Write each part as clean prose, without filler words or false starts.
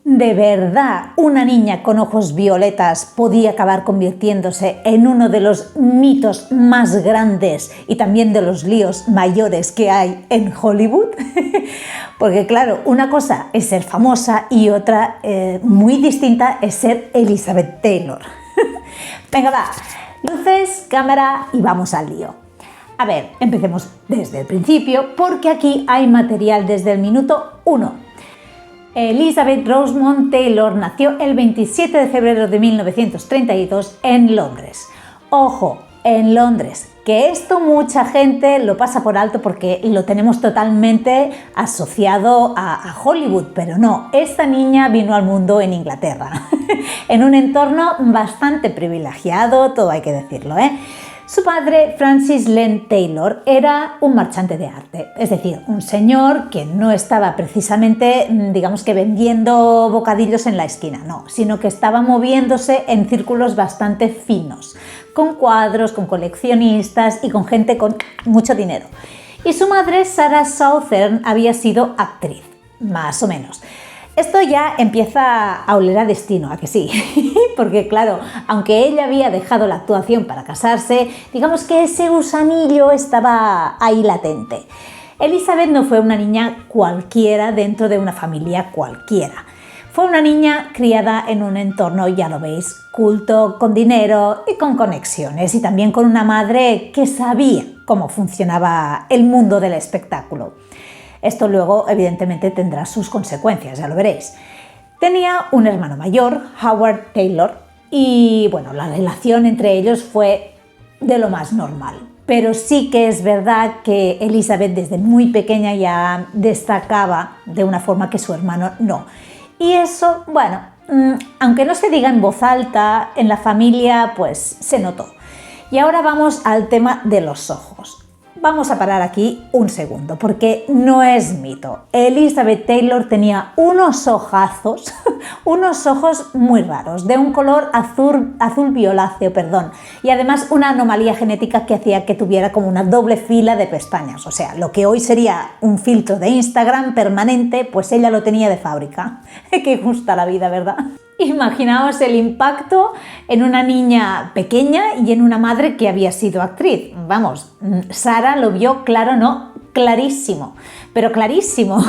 ¿De verdad una niña con ojos violetas podía acabar convirtiéndose en uno de los mitos más grandes y también de los líos mayores que hay en Hollywood? Porque claro, una cosa es ser famosa y otra muy distinta es ser Elizabeth Taylor. Venga, va, luces, cámara y vamos al lío. A ver, empecemos desde el principio porque aquí hay material desde el minuto 1. Elizabeth Rosemont Taylor nació el 27 de febrero de 1932 en Londres. Ojo, en Londres, que esto mucha gente lo pasa por alto porque lo tenemos totalmente asociado a Hollywood, pero no, esta niña vino al mundo en Inglaterra, en un entorno bastante privilegiado, todo hay que decirlo, ¿eh? Su padre, Francis Len Taylor, era un marchante de arte, es decir, un señor que no estaba precisamente, digamos que vendiendo bocadillos en la esquina, no, sino que estaba moviéndose en círculos bastante finos, con cuadros, con coleccionistas y con gente con mucho dinero. Y su madre, Sarah Southern, había sido actriz, más o menos. Esto ya empieza a oler a destino, ¿a que sí? Porque claro, aunque ella había dejado la actuación para casarse, digamos que ese gusanillo estaba ahí latente. Elizabeth no fue una niña cualquiera dentro de una familia cualquiera. Fue una niña criada en un entorno, ya lo veis, culto, con dinero y con conexiones, y también con una madre que sabía cómo funcionaba el mundo del espectáculo. Esto luego, evidentemente, tendrá sus consecuencias, ya lo veréis. Tenía un hermano mayor, Howard Taylor, y bueno, la relación entre ellos fue de lo más normal. Pero sí que es verdad que Elizabeth desde muy pequeña ya destacaba de una forma que su hermano no. Y eso, bueno, aunque no se diga en voz alta, en la familia pues se notó. Y ahora vamos al tema de los ojos. Vamos a parar aquí un segundo, porque no es mito. Elizabeth Taylor tenía unos ojazos, unos ojos muy raros, de un color azul violáceo, y además una anomalía genética que hacía que tuviera como una doble fila de pestañas. O sea, lo que hoy sería un filtro de Instagram permanente, pues ella lo tenía de fábrica. Qué justa la vida, ¿verdad? Imaginaos el impacto en una niña pequeña y en una madre que había sido actriz. Vamos, Sara lo vio claro, no, clarísimo, pero clarísimo.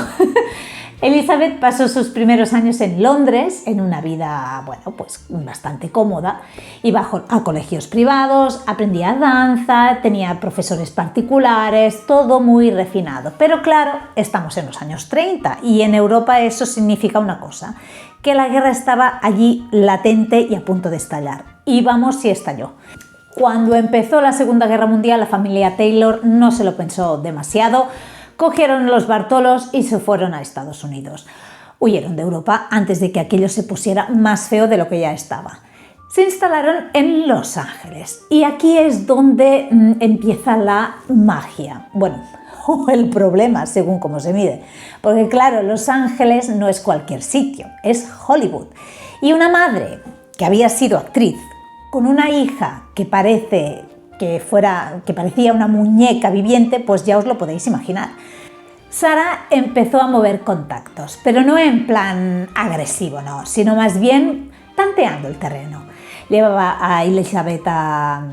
Elizabeth pasó sus primeros años en Londres, en una vida, bueno, pues bastante cómoda. Iba a colegios privados, aprendía danza, tenía profesores particulares, todo muy refinado. Pero claro, estamos en los años 30 y en Europa eso significa una cosa, que la guerra estaba allí latente y a punto de estallar. Y vamos si estalló. Cuando empezó la Segunda Guerra Mundial, la familia Taylor no se lo pensó demasiado. Cogieron los Bartolos y se fueron a Estados Unidos. Huyeron de Europa antes de que aquello se pusiera más feo de lo que ya estaba. Se instalaron en Los Ángeles y aquí es donde empieza la magia. Bueno, o el problema, según cómo se mide. Porque claro, Los Ángeles no es cualquier sitio, es Hollywood. Y una madre que había sido actriz, con una hija que parecía una muñeca viviente, pues ya os lo podéis imaginar. Sara empezó a mover contactos, pero no en plan agresivo, no, sino más bien tanteando el terreno. Llevaba a Elizabeth a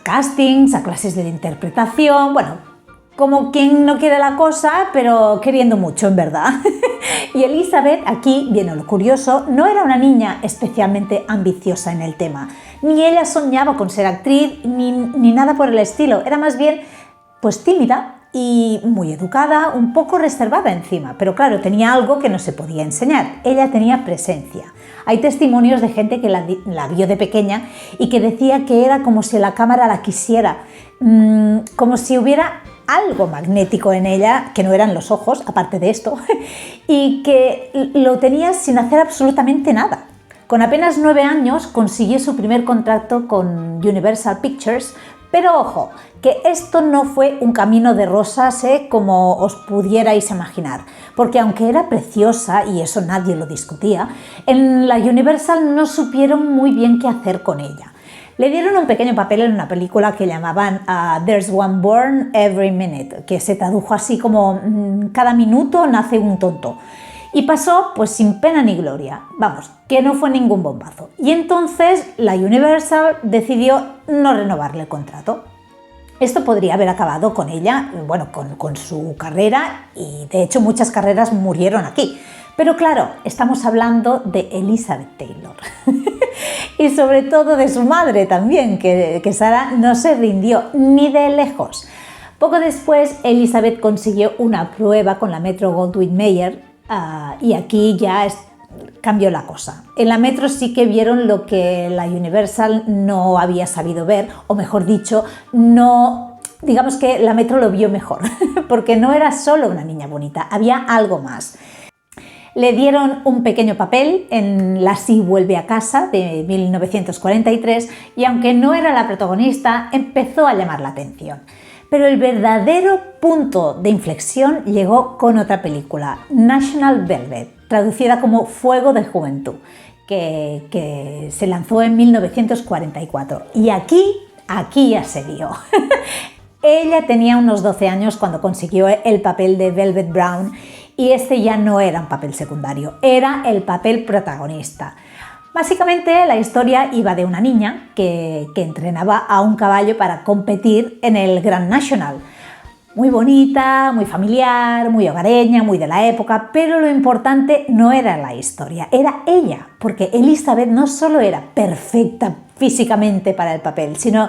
castings, a clases de interpretación, bueno, como quien no quiere la cosa, pero queriendo mucho en verdad. Y Elizabeth, aquí viene lo curioso, no era una niña especialmente ambiciosa en el tema, ni ella soñaba con ser actriz, ni nada por el estilo, era más bien pues tímida y muy educada, un poco reservada encima, pero claro, tenía algo que no se podía enseñar, ella tenía presencia. Hay testimonios de gente que la vio de pequeña y que decía que era como si la cámara la quisiera, como si hubiera algo magnético en ella, que no eran los ojos, aparte de esto, y que lo tenía sin hacer absolutamente nada. Con apenas 9 años consiguió su primer contrato con Universal Pictures, pero ojo, que esto no fue un camino de rosas, como os pudierais imaginar, porque aunque era preciosa, y eso nadie lo discutía, en la Universal no supieron muy bien qué hacer con ella. Le dieron un pequeño papel en una película que llamaban There's One Born Every Minute, que se tradujo así como cada minuto nace un tonto. Y pasó pues sin pena ni gloria, vamos, que no fue ningún bombazo. Y entonces la Universal decidió no renovarle el contrato. Esto podría haber acabado con ella, bueno, con su carrera, y de hecho muchas carreras murieron aquí. Pero claro, estamos hablando de Elizabeth Taylor y sobre todo de su madre también, que Sarah no se rindió ni de lejos. Poco después, Elizabeth consiguió una prueba con la Metro-Goldwyn-Mayer y aquí ya cambió la cosa. En la Metro sí que vieron lo que la Universal no había sabido ver, o mejor dicho, no, digamos que la Metro lo vio mejor, porque no era solo una niña bonita, había algo más. Le dieron un pequeño papel en Lassie vuelve a casa de 1943 y aunque no era la protagonista, empezó a llamar la atención. Pero el verdadero punto de inflexión llegó con otra película, National Velvet, traducida como Fuego de Juventud, que se lanzó en 1944. Y aquí ya se vio. Ella tenía unos 12 años cuando consiguió el papel de Velvet Brown y este ya no era un papel secundario, era el papel protagonista. Básicamente la historia iba de una niña que entrenaba a un caballo para competir en el Grand National. Muy bonita, muy familiar, muy hogareña, muy de la época, pero lo importante no era la historia, era ella, porque Elizabeth no solo era perfecta físicamente para el papel, sino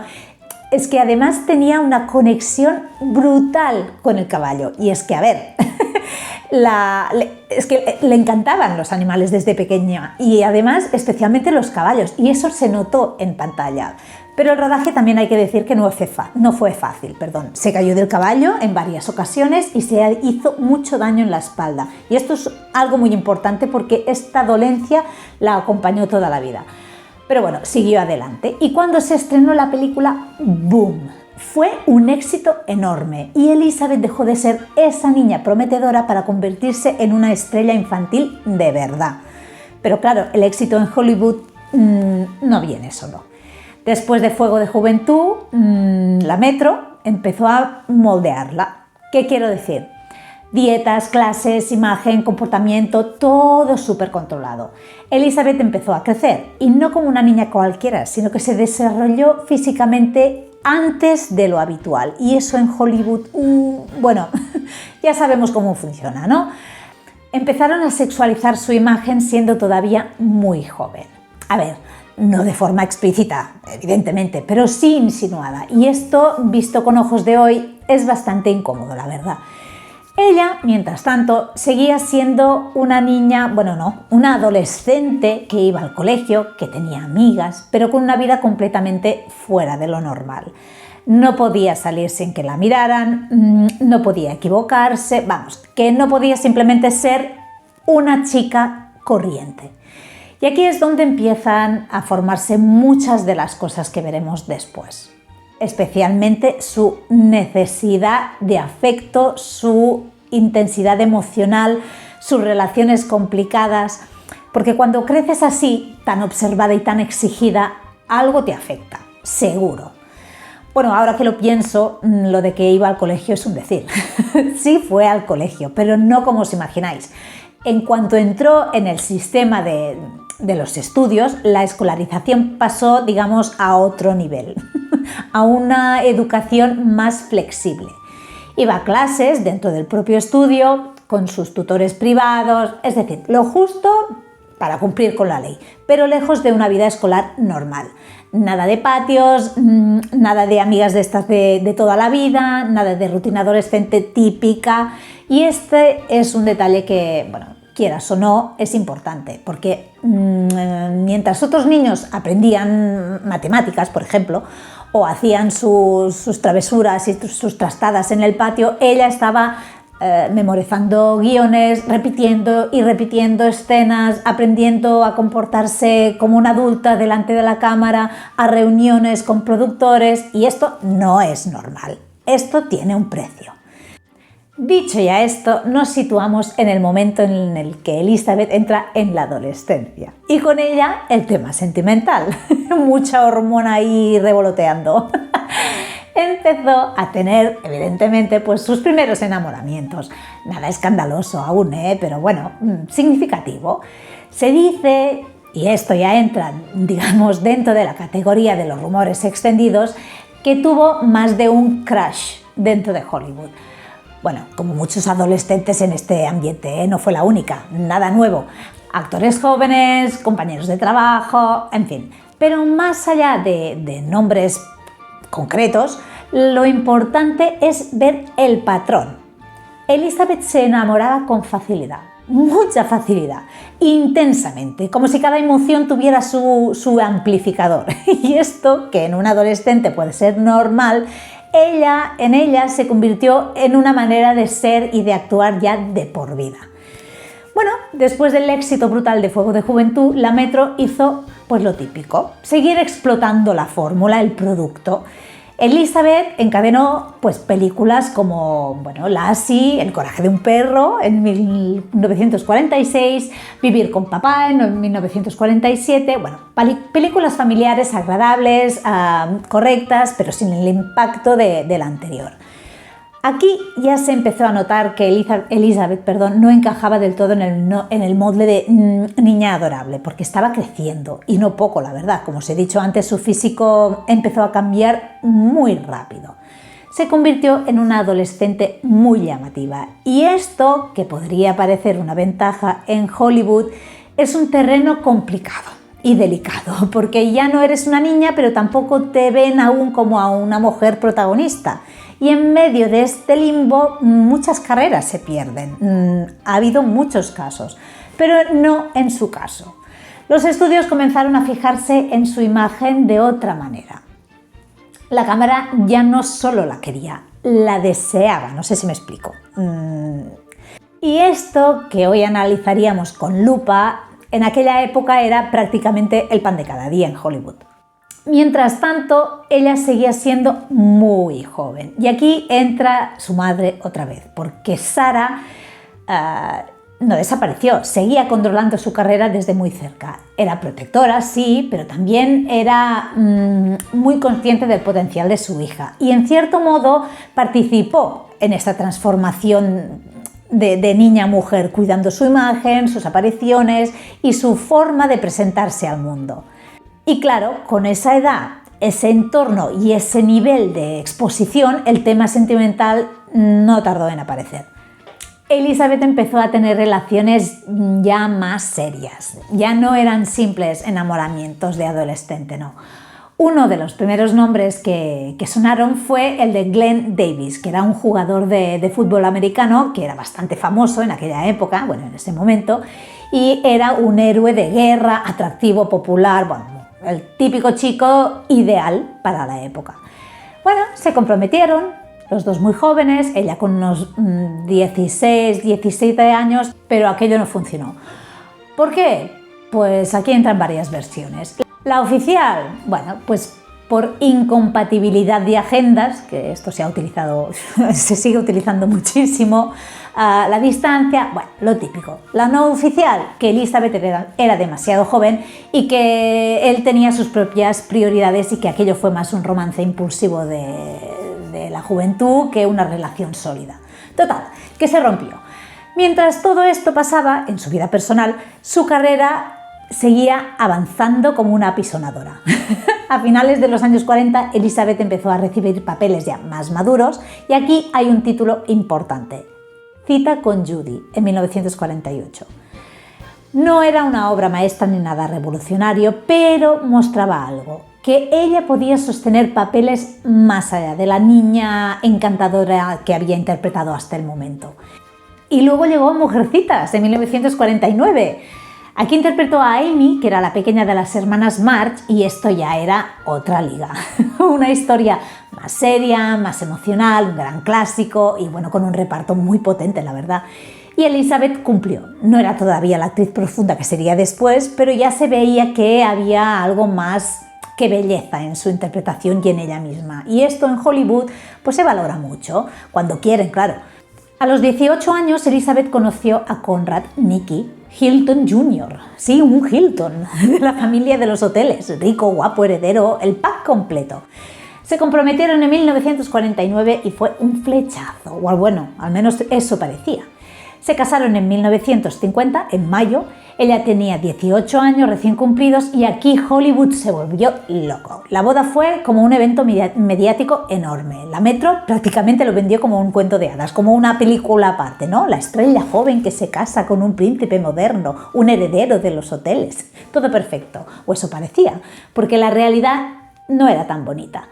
es que además tenía una conexión brutal con el caballo. Y es que, a ver, es que le encantaban los animales desde pequeña y además especialmente los caballos, y eso se notó en pantalla. Pero el rodaje también hay que decir que no fue fácil. Se cayó del caballo en varias ocasiones y se hizo mucho daño en la espalda. Y esto es algo muy importante porque esta dolencia la acompañó toda la vida. Pero bueno, siguió adelante y cuando se estrenó la película, ¡boom! Fue un éxito enorme y Elizabeth dejó de ser esa niña prometedora para convertirse en una estrella infantil de verdad. Pero claro, el éxito en Hollywood no viene solo. Después de Fuego de Juventud, la Metro empezó a moldearla. ¿Qué quiero decir? Dietas, clases, imagen, comportamiento, todo súper controlado. Elizabeth empezó a crecer y no como una niña cualquiera, sino que se desarrolló físicamente antes de lo habitual. Y eso en Hollywood, bueno, ya sabemos cómo funciona, ¿no? Empezaron a sexualizar su imagen siendo todavía muy joven. A ver, no de forma explícita, evidentemente, pero sí insinuada. Y esto, visto con ojos de hoy, es bastante incómodo, la verdad. Ella, mientras tanto, seguía siendo una niña, una adolescente que iba al colegio, que tenía amigas, pero con una vida completamente fuera de lo normal. No podía salir sin que la miraran, no podía equivocarse, que no podía simplemente ser una chica corriente. Y aquí es donde empiezan a formarse muchas de las cosas que veremos después. Especialmente su necesidad de afecto, su intensidad emocional, sus relaciones complicadas, porque cuando creces así, tan observada y tan exigida, algo te afecta, seguro. Bueno, ahora que lo pienso, lo de que iba al colegio es un decir. Sí fue al colegio, pero no como os imagináis. En cuanto entró en el sistema de los estudios, la escolarización pasó, digamos, a otro nivel, a una educación más flexible. Iba a clases dentro del propio estudio, con sus tutores privados, es decir, lo justo para cumplir con la ley, pero lejos de una vida escolar normal. Nada de patios, nada de amigas de estas de toda la vida, nada de rutina adolescente típica. Y este es un detalle que, quieras o no, es importante, porque mientras otros niños aprendían matemáticas, por ejemplo, o hacían sus travesuras y sus trastadas en el patio, ella estaba memorizando guiones, repitiendo y repitiendo escenas, aprendiendo a comportarse como una adulta delante de la cámara, a reuniones con productores, y esto no es normal, esto tiene un precio. Dicho ya esto, nos situamos en el momento en el que Elizabeth entra en la adolescencia y con ella el tema sentimental, mucha hormona ahí revoloteando. empezó a tener, evidentemente, pues sus primeros enamoramientos. Nada escandaloso aún, pero bueno, significativo. Se dice, y esto ya entra, digamos, dentro de la categoría de los rumores extendidos, que tuvo más de un crush dentro de Hollywood. Bueno, como muchos adolescentes en este ambiente, no fue la única, nada nuevo. Actores jóvenes, compañeros de trabajo, en fin. Pero más allá de nombres concretos, lo importante es ver el patrón. Elizabeth se enamoraba con facilidad, mucha facilidad, intensamente, como si cada emoción tuviera su amplificador. Y esto, que en un adolescente puede ser normal, en ella se convirtió en una manera de ser y de actuar ya de por vida. Bueno, después del éxito brutal de Fuego de Juventud, la Metro hizo pues lo típico, seguir explotando la fórmula, el producto. Elizabeth encadenó pues películas como Lassie, El coraje de un perro en 1946, Vivir con papá en 1947, películas familiares agradables, correctas, pero sin el impacto de la anterior. Aquí ya se empezó a notar que Elizabeth no encajaba del todo en el molde de niña adorable, porque estaba creciendo, y no poco, la verdad. Como os he dicho antes, su físico empezó a cambiar muy rápido. Se convirtió en una adolescente muy llamativa, y esto, que podría parecer una ventaja en Hollywood, es un terreno complicado y delicado, porque ya no eres una niña, pero tampoco te ven aún como a una mujer protagonista. Y en medio de este limbo muchas carreras se pierden. Ha habido muchos casos, pero no en su caso. Los estudios comenzaron a fijarse en su imagen de otra manera. La cámara ya no solo la quería, la deseaba, no sé si me explico. Y esto, que hoy analizaríamos con lupa, en aquella época era prácticamente el pan de cada día en Hollywood. Mientras tanto, ella seguía siendo muy joven. Y aquí entra su madre otra vez, porque Sarah no desapareció, seguía controlando su carrera desde muy cerca. Era protectora, sí, pero también era muy consciente del potencial de su hija. Y en cierto modo participó en esta transformación de niña a mujer, cuidando su imagen, sus apariciones y su forma de presentarse al mundo. Y claro, con esa edad, ese entorno y ese nivel de exposición, el tema sentimental no tardó en aparecer. Elizabeth empezó a tener relaciones ya más serias. Ya no eran simples enamoramientos de adolescente, no. Uno de los primeros nombres que sonaron fue el de Glenn Davis, que era un jugador de fútbol americano que era bastante famoso en aquella época, en ese momento, y era un héroe de guerra, atractivo, popular, el típico chico ideal para la época. Se comprometieron, los dos muy jóvenes, ella con unos 16, 17 años, pero aquello no funcionó. ¿Por qué? Pues aquí entran varias versiones. La oficial, pues por incompatibilidad de agendas, que esto se sigue utilizando muchísimo, la distancia, lo típico. La no oficial, que Elizabeth era demasiado joven y que él tenía sus propias prioridades y que aquello fue más un romance impulsivo de la juventud que una relación sólida. Total, que se rompió. Mientras todo esto pasaba en su vida personal, su carrera seguía avanzando como una apisonadora. A finales de los años 40, Elizabeth empezó a recibir papeles ya más maduros y aquí hay un título importante: Cita con Judy, en 1948. No era una obra maestra ni nada revolucionario, pero mostraba algo, que ella podía sostener papeles más allá de la niña encantadora que había interpretado hasta el momento. Y luego llegó Mujercitas, en 1949. Aquí interpretó a Amy, que era la pequeña de las hermanas March, y esto ya era otra liga. Una historia más seria, más emocional, un gran clásico y con un reparto muy potente, la verdad. Y Elizabeth cumplió. No era todavía la actriz profunda que sería después, pero ya se veía que había algo más que belleza en su interpretación y en ella misma. Y esto en Hollywood pues se valora mucho, cuando quieren, claro. A los 18 años, Elizabeth conoció a Conrad Nicky Hilton Jr. Sí, un Hilton, de la familia de los hoteles, rico, guapo, heredero, el pack completo. Se comprometieron en 1949 y fue un flechazo, o bueno, al menos eso parecía. Se casaron en 1950, en mayo. Ella tenía 18 años recién cumplidos y aquí Hollywood se volvió loco. La boda fue como un evento mediático enorme. La Metro prácticamente lo vendió como un cuento de hadas, como una película aparte, ¿no? La estrella joven que se casa con un príncipe moderno, un heredero de los hoteles. Todo perfecto, o eso parecía, porque la realidad no era tan bonita.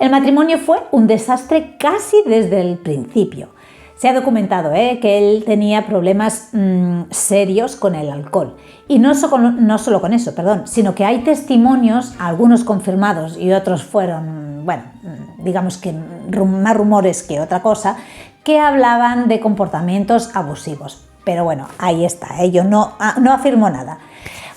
El matrimonio fue un desastre casi desde el principio. Se ha documentado que él tenía problemas serios con el alcohol. Y no solo con eso, sino que hay testimonios, algunos confirmados y otros fueron, bueno, digamos que más rumores que otra cosa, que hablaban de comportamientos abusivos. Pero bueno, ahí está, yo no afirmo nada.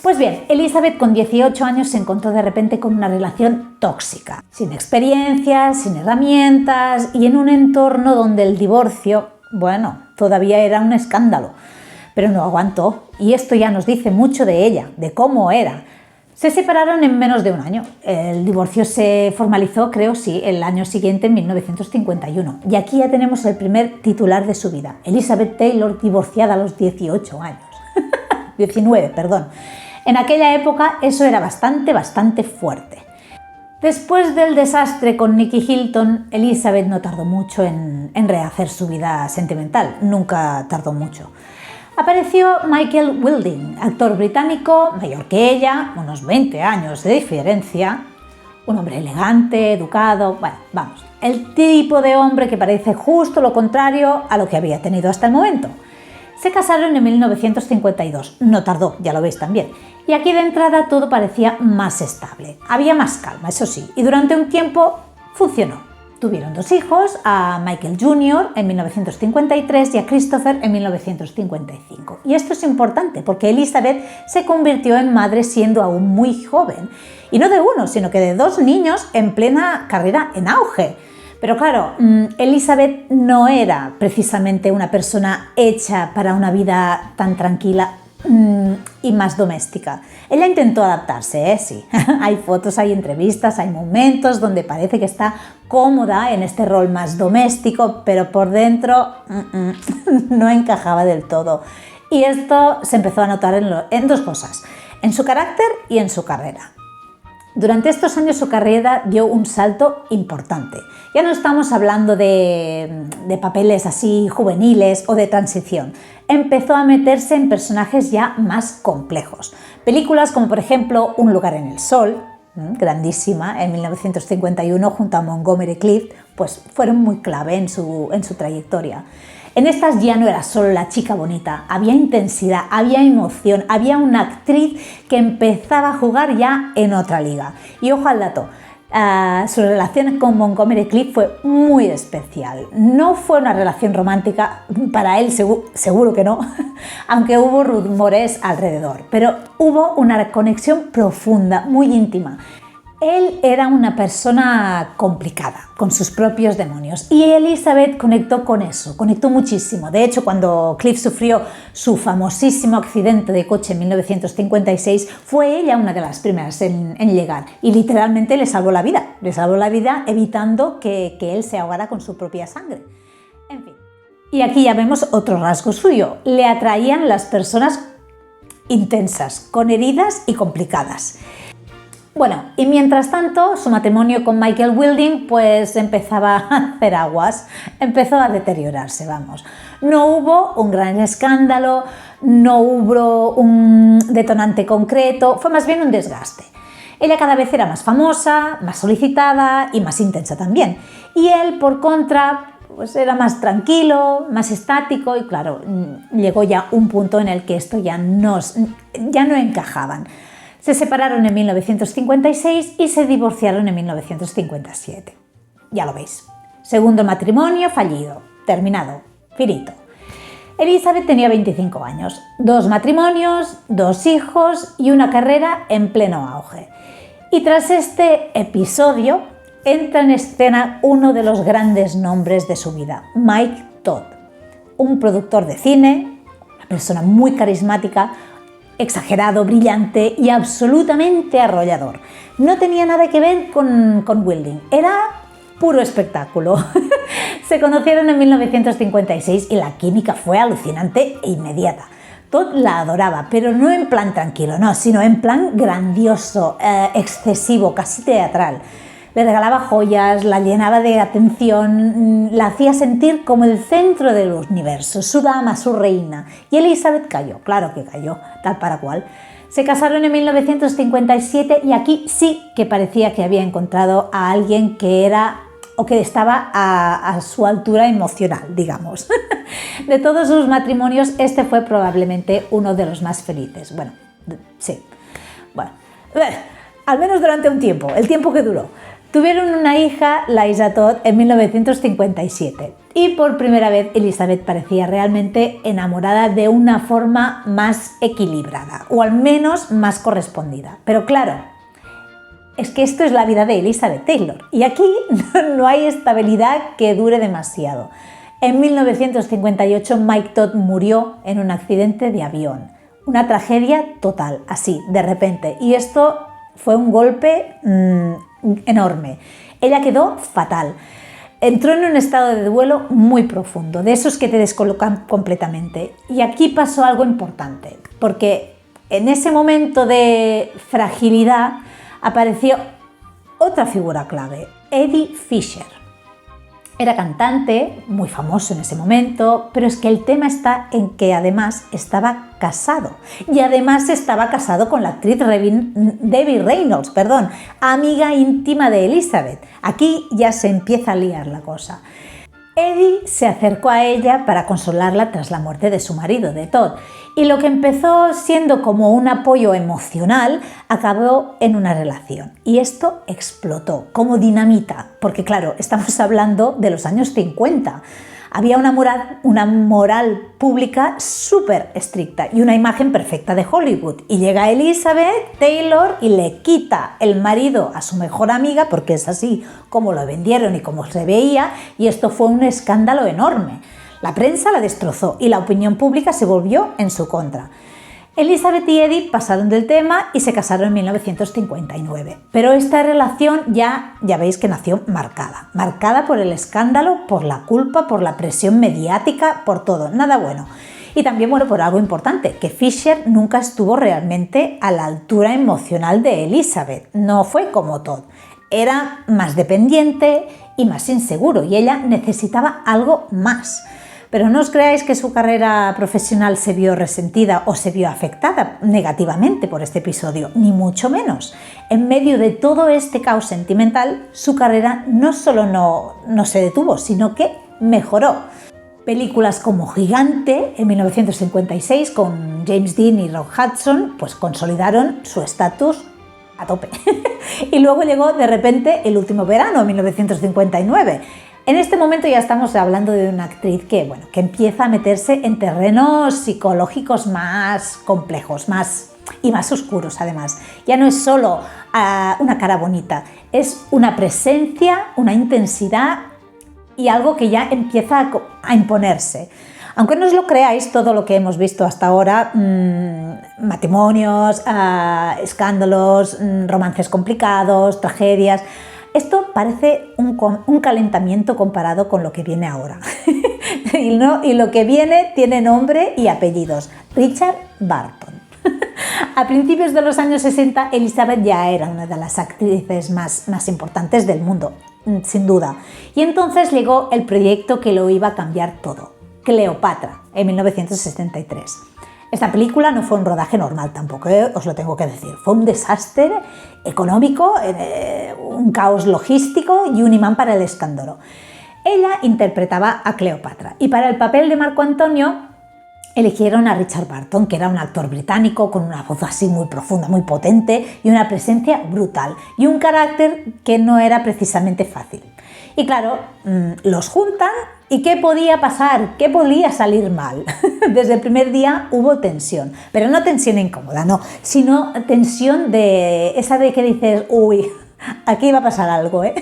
Pues bien, Elizabeth con 18 años se encontró de repente con una relación tóxica, sin experiencia, sin herramientas y en un entorno donde el divorcio, bueno, todavía era un escándalo. Pero no aguantó y esto ya nos dice mucho de ella, de cómo era. Se separaron en menos de un año. El divorcio se formalizó, creo, sí, el año siguiente, en 1951. Y aquí ya tenemos el primer titular de su vida. Elizabeth Taylor divorciada a los 18 años. 19, perdón. En aquella época eso era bastante fuerte. Después del desastre con Nicky Hilton, Elizabeth no tardó mucho en rehacer su vida sentimental. Nunca tardó mucho. Apareció Michael Wilding, actor británico, mayor que ella, unos 20 años de diferencia. Un hombre elegante, educado, bueno, vamos, el tipo de hombre que parece justo lo contrario a lo que había tenido hasta el momento. Se casaron en 1952, no tardó, ya lo veis también, y aquí de entrada todo parecía más estable, había más calma, eso sí, y durante un tiempo funcionó. Tuvieron 2 hijos, a Michael Jr. en 1953 y a Christopher en 1955. Y esto es importante porque Elizabeth se convirtió en madre siendo aún muy joven, y no de uno, sino que de 2 niños en plena carrera en auge. Pero claro, Elizabeth no era precisamente una persona hecha para una vida tan tranquila y más doméstica. Ella intentó adaptarse, sí. Hay fotos, hay entrevistas, hay momentos donde parece que está cómoda en este rol más doméstico, pero por dentro no encajaba del todo. Y esto se empezó a notar en 2 cosas, en su carácter y en su carrera. Durante estos años su carrera dio un salto importante. Ya no estamos hablando de papeles así juveniles o de transición. Empezó a meterse en personajes ya más complejos. Películas como por ejemplo Un lugar en el sol, grandísima, en 1951 junto a Montgomery Clift, pues fueron muy clave en su trayectoria. En estas ya no era solo la chica bonita, había intensidad, había emoción, había una actriz que empezaba a jugar ya en otra liga. Y ojo al dato, su relación con Montgomery Clift fue muy especial. No fue una relación romántica, para él seguro que no, aunque hubo rumores alrededor, pero hubo una conexión profunda, muy íntima. Él era una persona complicada, con sus propios demonios, y Elizabeth conectó con eso, conectó muchísimo. De hecho, cuando Cliff sufrió su famosísimo accidente de coche en 1956, fue ella una de las primeras en llegar y literalmente le salvó la vida evitando que él se ahogara con su propia sangre. En fin. Y aquí ya vemos otro rasgo suyo, le atraían las personas intensas, con heridas y complicadas. Bueno, y mientras tanto, su matrimonio con Michael Wilding pues empezaba a hacer aguas, empezó a deteriorarse, vamos. No hubo un gran escándalo, no hubo un detonante concreto, fue más bien un desgaste. Ella cada vez era más famosa, más solicitada y más intensa también. Y él, por contra, pues era más tranquilo, más estático y claro, llegó ya un punto en el que esto ya no encajaban. Se separaron en 1956 y se divorciaron en 1957. Ya lo veis. Segundo matrimonio fallido, terminado, finito. Elizabeth tenía 25 años, 2 matrimonios, 2 hijos y una carrera en pleno auge. Y tras este episodio entra en escena uno de los grandes nombres de su vida, Mike Todd, un productor de cine, una persona muy carismática, exagerado, brillante y absolutamente arrollador. No tenía nada que ver con Wilding, era puro espectáculo. Se conocieron en 1956 y la química fue alucinante e inmediata. Todd la adoraba, pero no en plan tranquilo, no, sino en plan grandioso, excesivo, casi teatral. Le regalaba joyas, la llenaba de atención, la hacía sentir como el centro del universo, su dama, su reina. Y Elizabeth cayó, claro que cayó, tal para cual. Se casaron en 1957 y aquí sí que parecía que había encontrado a alguien que era o que estaba a su altura emocional, digamos. De todos sus matrimonios, este fue probablemente uno de los más felices. Bueno, sí. Bueno, al menos durante un tiempo, el tiempo que duró. Tuvieron una hija, Liza Todd, en 1957 y por primera vez Elizabeth parecía realmente enamorada de una forma más equilibrada o al menos más correspondida. Pero claro, es que esto es la vida de Elizabeth Taylor y aquí no hay estabilidad que dure demasiado. En 1958 Mike Todd murió en un accidente de avión, una tragedia total, así, de repente, y esto fue un golpe enorme. Ella quedó fatal. Entró en un estado de duelo muy profundo, de esos que te descolocan completamente. Y aquí pasó algo importante, porque en ese momento de fragilidad apareció otra figura clave, Eddie Fisher. Era cantante, muy famoso en ese momento, pero es que el tema está en que además estaba casado. Y además estaba casado con la actriz Debbie Reynolds, amiga íntima de Elizabeth. Aquí ya se empieza a liar la cosa. Eddie se acercó a ella para consolarla tras la muerte de su marido, de Todd, y lo que empezó siendo como un apoyo emocional acabó en una relación. Y esto explotó como dinamita, porque claro, estamos hablando de los años 50. Había una moral pública súper estricta y una imagen perfecta de Hollywood. Y llega Elizabeth Taylor y le quita el marido a su mejor amiga, porque es así como lo vendieron y como se veía, y esto fue un escándalo enorme. La prensa la destrozó y la opinión pública se volvió en su contra. Elizabeth y Eddie pasaron del tema y se casaron en 1959. Pero esta relación ya veis que nació marcada por el escándalo, por la culpa, por la presión mediática, por todo, nada bueno. Y también, bueno, por algo importante, que Fisher nunca estuvo realmente a la altura emocional de Elizabeth, no fue como Todd. Era más dependiente y más inseguro y ella necesitaba algo más. Pero no os creáis que su carrera profesional se vio resentida o se vio afectada negativamente por este episodio, ni mucho menos. En medio de todo este caos sentimental, su carrera no solo no se detuvo, sino que mejoró. Películas como Gigante, en 1956, con James Dean y Rock Hudson, pues consolidaron su estatus a tope. Y luego llegó de repente El último verano, en 1959. En este momento ya estamos hablando de una actriz que empieza a meterse en terrenos psicológicos más complejos, más oscuros además. Ya no es solo una cara bonita, es una presencia, una intensidad y algo que ya empieza a imponerse. Aunque no os lo creáis, todo lo que hemos visto hasta ahora, matrimonios, escándalos, romances complicados, tragedias, esto parece un calentamiento comparado con lo que viene ahora. Y lo que viene tiene nombre y apellidos. Richard Burton. A principios de los años 60, Elizabeth ya era una de las actrices más importantes del mundo, sin duda. Y entonces llegó el proyecto que lo iba a cambiar todo. Cleopatra, en 1973. Esta película no fue un rodaje normal tampoco, os lo tengo que decir. Fue un desastre económico, un caos logístico y un imán para el escándalo. Ella interpretaba a Cleopatra y para el papel de Marco Antonio eligieron a Richard Burton, que era un actor británico con una voz así muy profunda, muy potente y una presencia brutal y un carácter que no era precisamente fácil. Y claro, los juntan y ¿qué podía pasar? ¿Qué podía salir mal? Desde el primer día hubo tensión, pero no tensión incómoda, no, sino tensión de esa de que dices, uy, aquí va a pasar algo, ¿eh?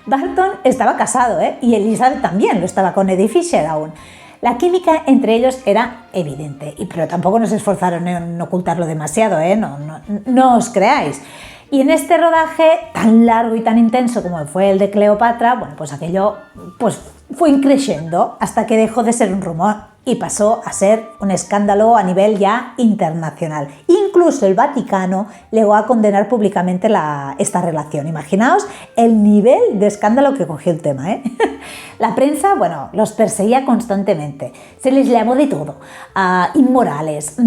Burton estaba casado, y Elizabeth también lo estaba con Eddie Fisher aún. La química entre ellos era evidente, pero tampoco nos esforzaron en ocultarlo demasiado, no os creáis. Y en este rodaje tan largo y tan intenso como fue el de Cleopatra, bueno, pues aquello pues, fue increciendo hasta que dejó de ser un rumor y pasó a ser un escándalo a nivel ya internacional. Incluso el Vaticano llegó a condenar públicamente esta relación. Imaginaos el nivel de escándalo que cogió el tema, ¿eh? La prensa, bueno, los perseguía constantemente. Se les llamó de todo. Inmorales,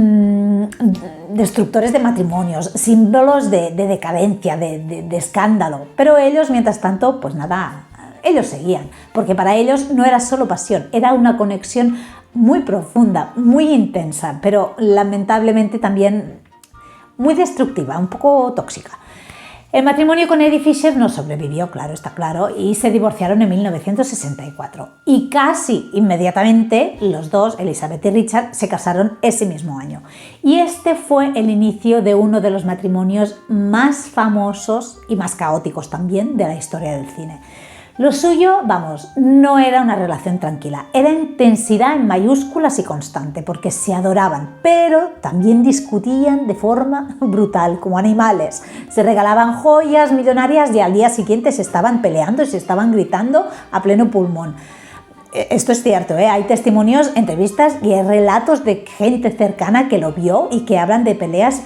destructores de matrimonios, símbolos de decadencia, de escándalo. Pero ellos, mientras tanto, pues nada, ellos seguían. Porque para ellos no era solo pasión, era una conexión muy profunda, muy intensa, pero lamentablemente también muy destructiva, un poco tóxica. El matrimonio con Eddie Fisher no sobrevivió, claro, está claro, y se divorciaron en 1964. Y casi inmediatamente los dos, Elizabeth y Richard, se casaron ese mismo año. Y este fue el inicio de uno de los matrimonios más famosos y más caóticos también de la historia del cine. Lo suyo, vamos, no era una relación tranquila, era intensidad en mayúsculas y constante, porque se adoraban, pero también discutían de forma brutal, como animales. Se regalaban joyas millonarias y al día siguiente se estaban peleando y se estaban gritando a pleno pulmón. Esto es cierto, hay testimonios, entrevistas y relatos de gente cercana que lo vio y que hablan de peleas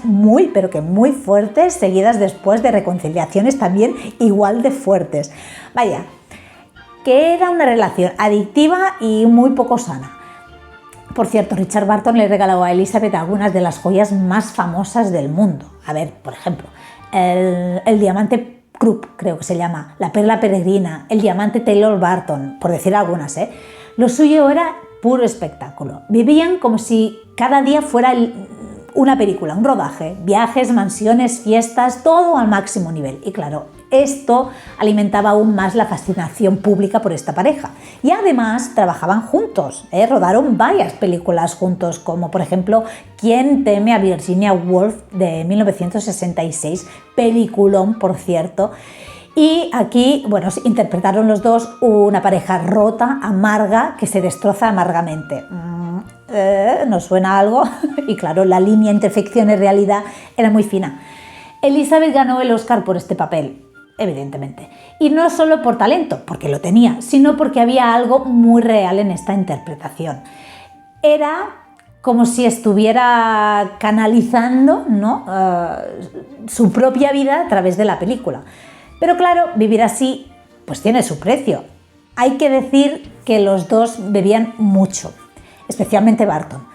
pero que muy fuertes, seguidas después de reconciliaciones también igual de fuertes. Vaya, que era una relación adictiva y muy poco sana. Por cierto, Richard Burton le regaló a Elizabeth algunas de las joyas más famosas del mundo. A ver, por ejemplo, el diamante Krupp, creo que se llama, la perla peregrina, el diamante Taylor Burton, por decir algunas, ¿eh? Lo suyo era puro espectáculo. Vivían como si cada día fuera una película, un rodaje, viajes, mansiones, fiestas, todo al máximo nivel. Y claro, esto alimentaba aún más la fascinación pública por esta pareja. Y además trabajaban juntos, rodaron varias películas juntos, como por ejemplo ¿Quién teme a Virginia Woolf? De 1966, peliculón por cierto. Y aquí, bueno, interpretaron los dos una pareja rota, amarga, que se destroza amargamente. ¿Nos suena algo? Y claro, la línea entre ficción y realidad era muy fina. Elizabeth ganó el Oscar por este papel, evidentemente. Y no solo por talento, porque lo tenía, sino porque había algo muy real en esta interpretación. Era como si estuviera canalizando, ¿no?, su propia vida a través de la película. Pero claro, vivir así pues tiene su precio. Hay que decir que los dos bebían mucho, especialmente Burton.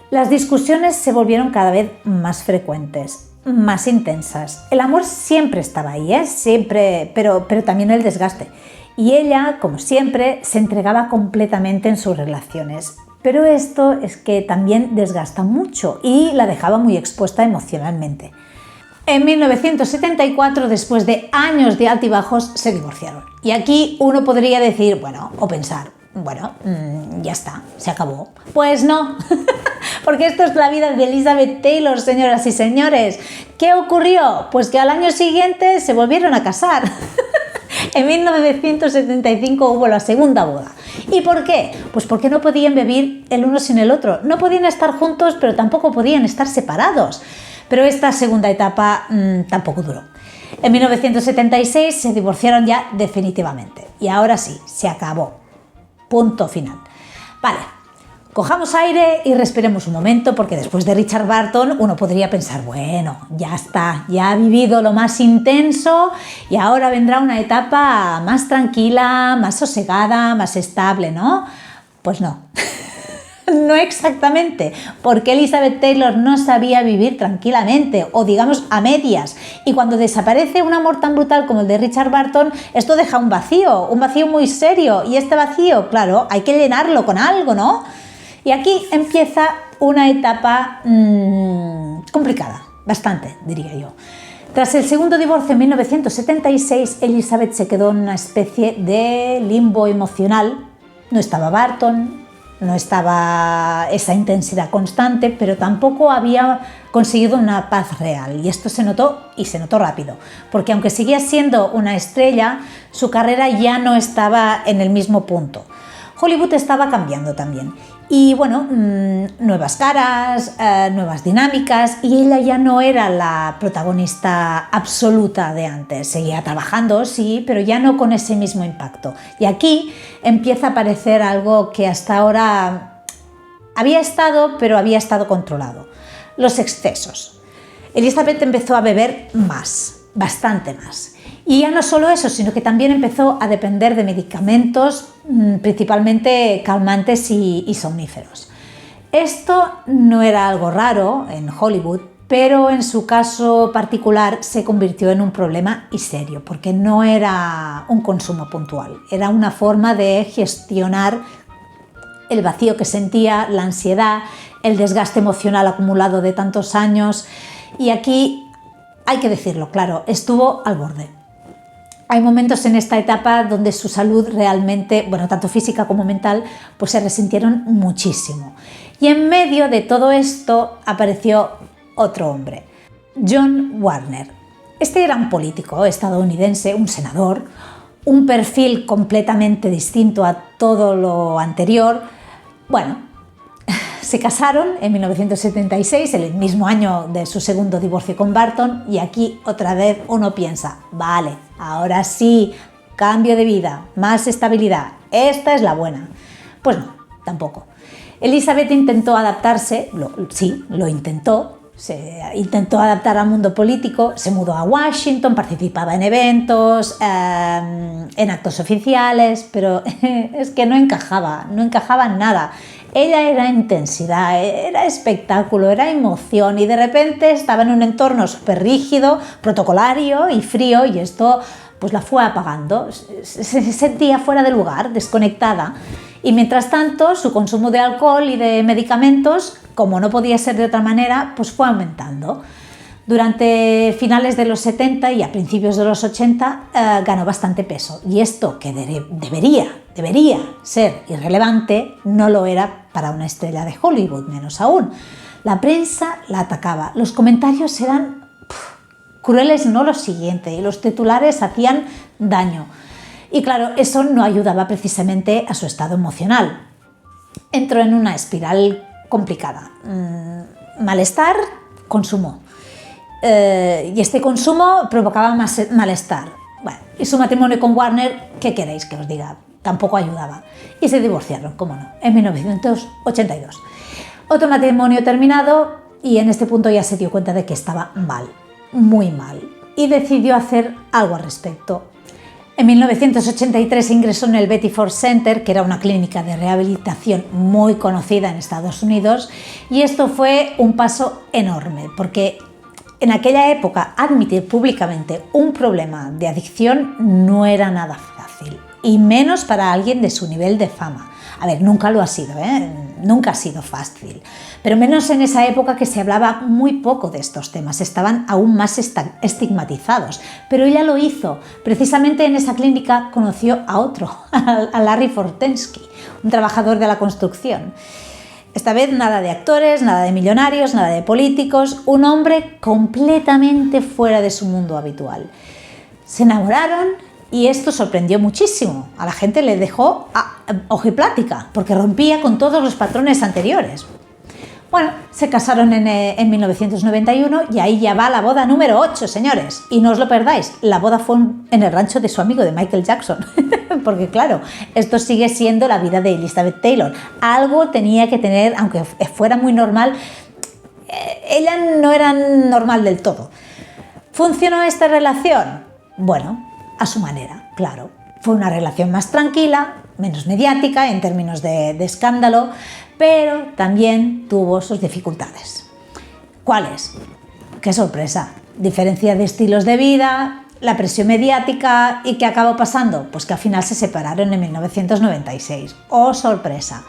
Las discusiones se volvieron cada vez más frecuentes, más intensas. El amor siempre estaba ahí, siempre, pero también el desgaste. Y ella, como siempre, se entregaba completamente en sus relaciones. Pero esto es que también desgasta mucho y la dejaba muy expuesta emocionalmente. En 1974, después de años de altibajos, se divorciaron. Y aquí uno podría decir, bueno, o pensar, bueno, ya está, se acabó. Pues no, porque esto es la vida de Elizabeth Taylor, señoras y señores. ¿Qué ocurrió? Pues que al año siguiente se volvieron a casar. En 1975 hubo la segunda boda. ¿Y por qué? Pues porque no podían vivir el uno sin el otro. No podían estar juntos, pero tampoco podían estar separados. Pero esta segunda etapa tampoco duró. En 1976 se divorciaron ya definitivamente. Y ahora sí, se acabó. Punto final. Vale, cojamos aire y respiremos un momento, porque después de Richard Burton uno podría pensar, bueno, ya está, ya ha vivido lo más intenso y ahora vendrá una etapa más tranquila, más sosegada, más estable, ¿no? Pues no. No exactamente, porque Elizabeth Taylor no sabía vivir tranquilamente, o digamos a medias, y cuando desaparece un amor tan brutal como el de Richard Burton, esto deja un vacío muy serio, y este vacío, claro, hay que llenarlo con algo, ¿no? Y aquí empieza una etapa complicada, bastante, diría yo. Tras el segundo divorcio en 1976, Elizabeth se quedó en una especie de limbo emocional. No estaba Burton, no estaba esa intensidad constante, pero tampoco había conseguido una paz real. Y esto se notó, y se notó rápido, porque aunque seguía siendo una estrella, su carrera ya no estaba en el mismo punto. Hollywood estaba cambiando también. Y bueno, nuevas caras, nuevas dinámicas, y ella ya no era la protagonista absoluta de antes. Seguía trabajando, sí, pero ya no con ese mismo impacto. Y aquí empieza a aparecer algo que hasta ahora había estado, pero había estado controlado: los excesos. Elizabeth empezó a beber más, bastante más. Y ya no solo eso, sino que también empezó a depender de medicamentos, principalmente calmantes y somníferos. Esto no era algo raro en Hollywood, pero en su caso particular se convirtió en un problema y serio, porque no era un consumo puntual, era una forma de gestionar el vacío que sentía, la ansiedad, el desgaste emocional acumulado de tantos años. Y aquí hay que decirlo claro, estuvo al borde. Hay momentos en esta etapa donde su salud realmente, bueno, tanto física como mental, pues se resintieron muchísimo. Y en medio de todo esto apareció otro hombre, John Warner. Este era un político estadounidense, un senador, un perfil completamente distinto a todo lo anterior. Bueno, se casaron en 1976, el mismo año de su segundo divorcio con Barton, y aquí otra vez uno piensa, vale, ahora sí, cambio de vida, más estabilidad, esta es la buena. Pues no, tampoco. Elizabeth intentó adaptarse, lo intentó, se intentó adaptar al mundo político, se mudó a Washington, participaba en eventos, en actos oficiales, pero es que no encajaba en nada. Ella era intensidad, era espectáculo, era emoción, y de repente estaba en un entorno súper rígido, protocolario y frío, y esto pues la fue apagando. Se sentía fuera de lugar, desconectada. Y mientras tanto, su consumo de alcohol y de medicamentos, como no podía ser de otra manera, pues fue aumentando. Durante finales de los 70 y a principios de los 80 ganó bastante peso, y esto, que debería ser irrelevante, no lo era para una estrella de Hollywood, menos aún. La prensa la atacaba, los comentarios eran crueles, no lo siguiente, y los titulares hacían daño. Y claro, eso no ayudaba precisamente a su estado emocional. Entró en una espiral complicada. Malestar, consumo. Y este consumo provocaba más malestar. Bueno, y su matrimonio con Warner, ¿qué queréis que os diga? Tampoco ayudaba. Y se divorciaron, cómo no, en 1982. Otro matrimonio terminado, y en este punto ya se dio cuenta de que estaba mal, muy mal, y decidió hacer algo al respecto. En 1983 ingresó en el Betty Ford Center, que era una clínica de rehabilitación muy conocida en Estados Unidos, y esto fue un paso enorme, porque en aquella época admitir públicamente un problema de adicción no era nada fácil, y menos para alguien de su nivel de fama. A ver, nunca lo ha sido, nunca ha sido fácil, pero menos en esa época, que se hablaba muy poco de estos temas, estaban aún más estigmatizados. Pero ella lo hizo. Precisamente en esa clínica conoció a otro, a Larry Fortensky, un trabajador de la construcción. Esta vez nada de actores, nada de millonarios, nada de políticos, un hombre completamente fuera de su mundo habitual. Se enamoraron, y esto sorprendió muchísimo. A la gente le dejó ojiplática, porque rompía con todos los patrones anteriores. Bueno, se casaron en 1991, y ahí ya va la boda número 8, señores. Y no os lo perdáis, la boda fue en el rancho de su amigo, de Michael Jackson. Porque claro, esto sigue siendo la vida de Elizabeth Taylor. Algo tenía que tener, aunque fuera muy normal, ella no era normal del todo. ¿Funcionó esta relación? Bueno, a su manera, claro. Fue una relación más tranquila, menos mediática en términos de escándalo, pero también tuvo sus dificultades. ¿Cuáles? ¡Qué sorpresa! Diferencia de estilos de vida, la presión mediática. ¿Y qué acabó pasando? Pues que al final se separaron en 1996. ¡Oh, sorpresa!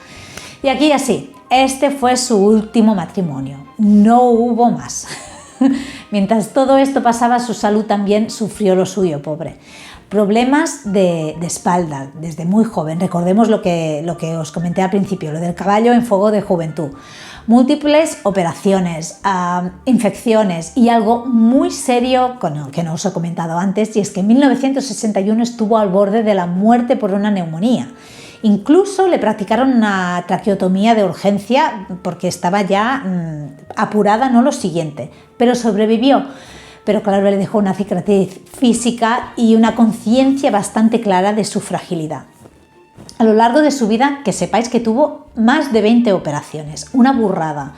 Y aquí así, este fue su último matrimonio. No hubo más. Mientras todo esto pasaba, su salud también sufrió lo suyo, pobre. Problemas de espalda desde muy joven. Recordemos lo que os comenté al principio, lo del caballo en fuego de juventud. Múltiples operaciones, infecciones, y algo muy serio que no os he comentado antes, y es que en 1961 estuvo al borde de la muerte por una neumonía. Incluso le practicaron una traqueotomía de urgencia porque estaba ya apurada, no lo siguiente, pero sobrevivió. Pero claro, le dejó una cicatriz física y una conciencia bastante clara de su fragilidad. A lo largo de su vida, que sepáis que tuvo más de 20 operaciones, una burrada.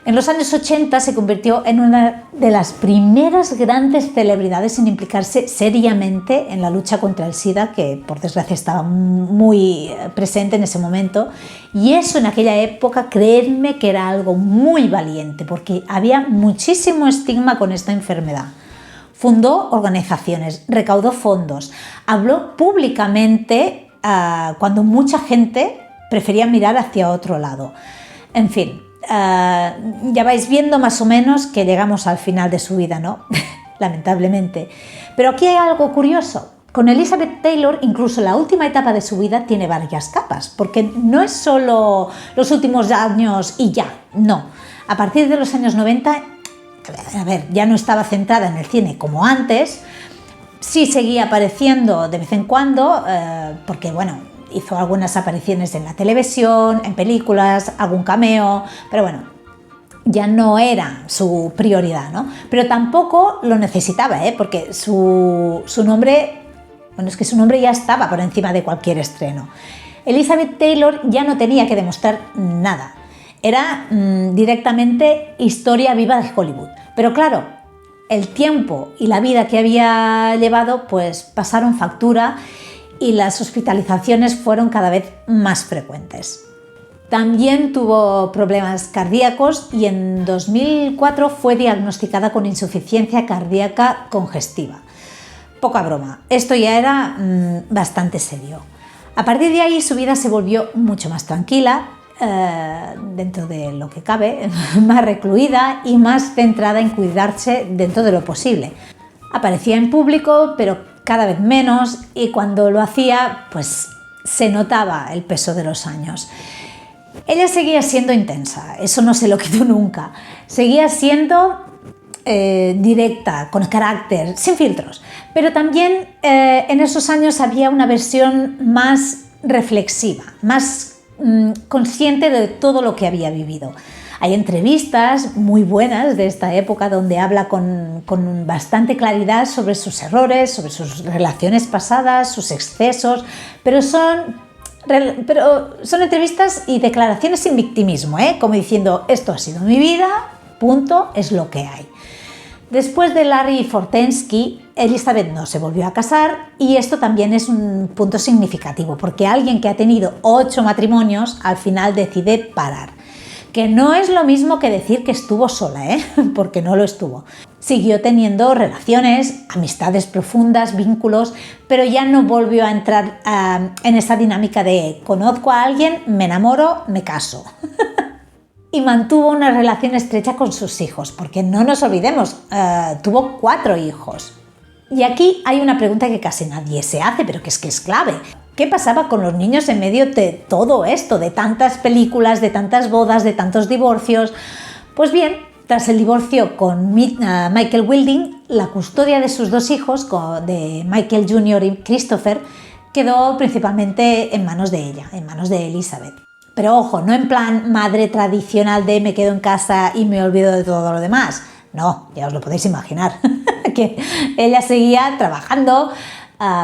En los años 80 se convirtió en una de las primeras grandes celebridades en implicarse seriamente en la lucha contra el SIDA, que por desgracia estaba muy presente en ese momento. Y eso en aquella época, creedme que era algo muy valiente, porque había muchísimo estigma con esta enfermedad. Fundó organizaciones, recaudó fondos, habló públicamente cuando mucha gente prefería mirar hacia otro lado. En fin. Ya vais viendo más o menos que llegamos al final de su vida, ¿no? Lamentablemente. Pero aquí hay algo curioso. Con Elizabeth Taylor, incluso la última etapa de su vida tiene varias capas, porque no es solo los últimos años y ya, no. A partir de los años 90, ya no estaba centrada en el cine como antes, sí seguía apareciendo de vez en cuando, porque bueno, hizo algunas apariciones en la televisión, en películas, algún cameo, pero bueno, ya no era su prioridad, ¿no? Pero tampoco lo necesitaba, porque su nombre, bueno, es que su nombre ya estaba por encima de cualquier estreno. Elizabeth Taylor ya no tenía que demostrar nada, era directamente historia viva de Hollywood. Pero claro, el tiempo y la vida que había llevado pues pasaron factura y las hospitalizaciones fueron cada vez más frecuentes. También tuvo problemas cardíacos y en 2004 fue diagnosticada con insuficiencia cardíaca congestiva. Poca broma, esto ya era bastante serio. A partir de ahí su vida se volvió mucho más tranquila, dentro de lo que cabe, más recluida y más centrada en cuidarse dentro de lo posible. Aparecía en público, pero cada vez menos, y cuando lo hacía, pues se notaba el peso de los años. Ella seguía siendo intensa, eso no se lo quitó nunca. Seguía siendo directa, con carácter, sin filtros. Pero también en esos años había una versión más reflexiva, más consciente de todo lo que había vivido. Hay entrevistas muy buenas de esta época donde habla con bastante claridad sobre sus errores, sobre sus relaciones pasadas, sus excesos, pero son entrevistas y declaraciones sin victimismo, como diciendo, esto ha sido mi vida, punto, es lo que hay. Después de Larry Fortensky, Elizabeth no se volvió a casar y esto también es un punto significativo porque alguien que ha tenido 8 matrimonios al final decide parar. Que no es lo mismo que decir que estuvo sola, porque no lo estuvo. Siguió teniendo relaciones, amistades profundas, vínculos, pero ya no volvió a entrar en esa dinámica de conozco a alguien, me enamoro, me caso. Y mantuvo una relación estrecha con sus hijos, porque no nos olvidemos, tuvo 4 hijos. Y aquí hay una pregunta que casi nadie se hace, pero que es clave. ¿Qué pasaba con los niños en medio de todo esto, de tantas películas, de tantas bodas, de tantos divorcios? Pues bien, tras el divorcio con Michael Wilding, la custodia de sus 2 hijos, de Michael Jr. y Christopher, quedó principalmente en manos de ella, en manos de Elizabeth. Pero ojo, no en plan madre tradicional de me quedo en casa y me olvido de todo lo demás. No, ya os lo podéis imaginar, que ella seguía trabajando,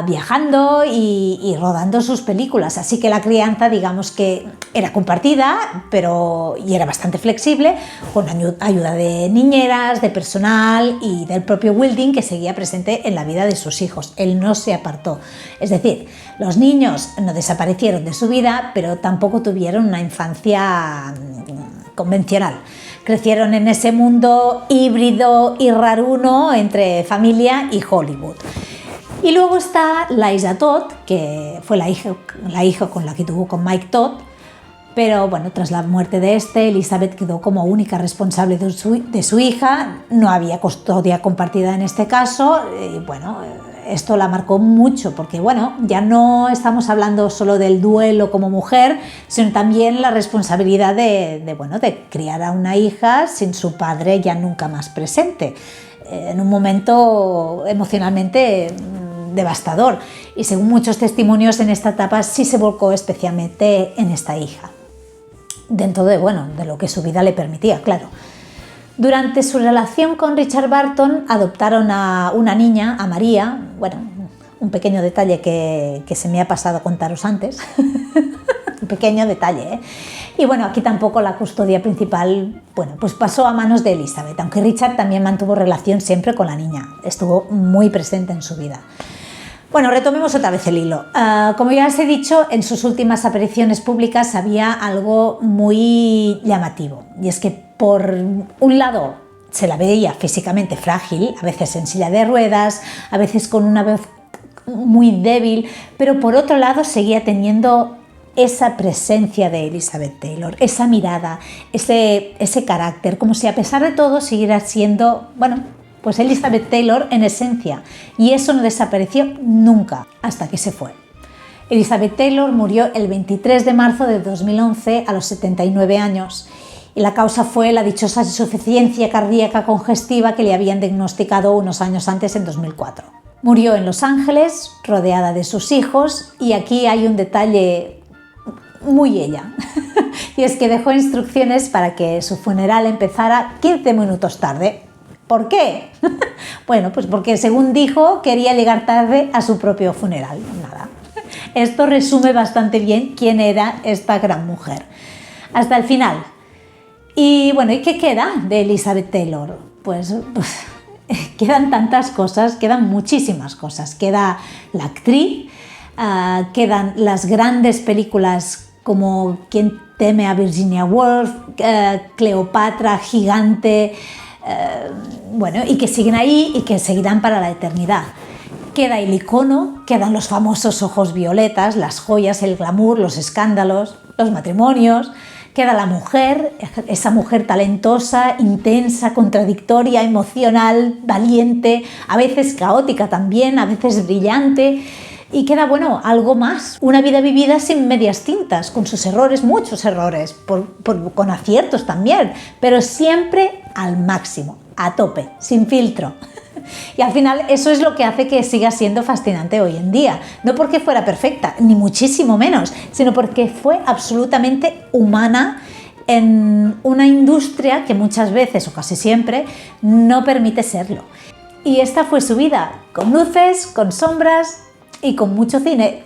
viajando y rodando sus películas, así que la crianza digamos que era compartida y era bastante flexible, con ayuda de niñeras, de personal y del propio Wilding, que seguía presente en la vida de sus hijos. Él no se apartó, es decir, los niños no desaparecieron de su vida, pero tampoco tuvieron una infancia convencional. Crecieron en ese mundo híbrido y raruno entre familia y Hollywood. Y luego está Liza Todd, que fue la hija con la que tuvo con Mike Todd, pero bueno, tras la muerte de Elizabeth quedó como única responsable de su hija, no había custodia compartida en este caso, y bueno, esto la marcó mucho, porque bueno, ya no estamos hablando solo del duelo como mujer, sino también la responsabilidad de criar a una hija sin su padre ya nunca más presente, en un momento emocionalmente devastador y según muchos testimonios en esta etapa sí se volcó especialmente en esta hija, dentro de lo que su vida le permitía, claro. Durante su relación con Richard Burton adoptaron a una niña, a María, un pequeño detalle que se me ha pasado a contaros antes, un pequeño detalle, ¿eh? Y aquí tampoco la custodia principal, pues pasó a manos de Elizabeth, aunque Richard también mantuvo relación siempre con la niña, estuvo muy presente en su vida. Retomemos otra vez el hilo. Como ya os he dicho, en sus últimas apariciones públicas había algo muy llamativo, y es que por un lado se la veía físicamente frágil, a veces en silla de ruedas, a veces con una voz muy débil, pero por otro lado seguía teniendo esa presencia de Elizabeth Taylor, esa mirada, ese carácter, como si a pesar de todo siguiera siendo, pues Elizabeth Taylor en esencia, y eso no desapareció nunca hasta que se fue. Elizabeth Taylor murió el 23 de marzo de 2011 a los 79 años y la causa fue la dichosa insuficiencia cardíaca congestiva que le habían diagnosticado unos años antes, en 2004. Murió en Los Ángeles, rodeada de sus hijos, y aquí hay un detalle muy ella, y es que dejó instrucciones para que su funeral empezara 15 minutos tarde. ¿Por qué? Pues porque según dijo quería llegar tarde a su propio funeral. Nada. Esto resume bastante bien quién era esta gran mujer. Hasta el final. ¿Y qué queda de Elizabeth Taylor? Pues quedan tantas cosas, quedan muchísimas cosas. Queda la actriz, quedan las grandes películas como Quien teme a Virginia Woolf, Cleopatra, Gigante, y que siguen ahí y que seguirán para la eternidad. Queda el icono, quedan los famosos ojos violetas, las joyas, el glamour, los escándalos, los matrimonios. Queda la mujer, esa mujer talentosa, intensa, contradictoria, emocional, valiente, a veces caótica también, a veces brillante. Y queda, algo más, una vida vivida sin medias tintas, con sus errores, muchos errores, con aciertos también, pero siempre al máximo, a tope, sin filtro. Y al final eso es lo que hace que siga siendo fascinante hoy en día, no porque fuera perfecta, ni muchísimo menos, sino porque fue absolutamente humana en una industria que muchas veces, o casi siempre, no permite serlo. Y esta fue su vida, con luces, con sombras y con mucho cine.